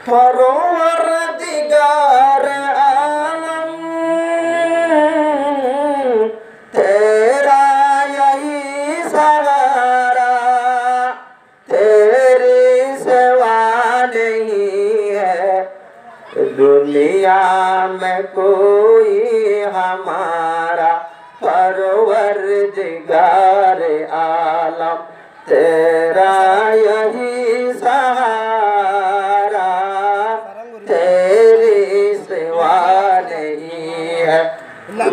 परवरदिगार आलम तेरा यही सहारा, तेरी सिवा नहीं है दुनिया में कोई हमारा। परवरदिगार आलम तेरा यही सहारा, तेरी सिवा नहीं है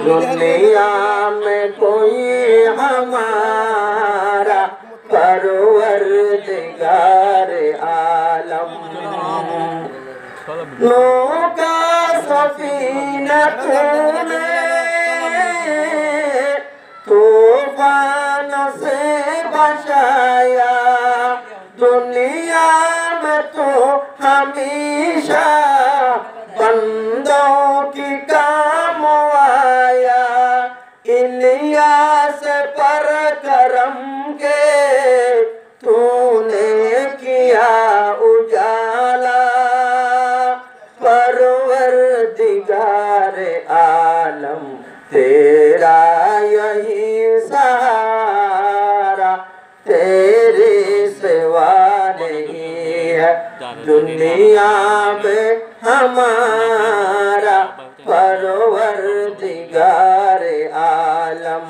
दुनिया में कोई हमारा। परवरदिगार आलम नूह का सफीना तूने तूफान से बचाया, दुनिया में तो हमेशा बंदों की काम आया। इलियास पर करम के तूने किया उजाला। परवरदिगार आलम तेरा यही सहारा, तेरी सिवा नहीं है दुनिया में हमारा। परवरदिगार आलम।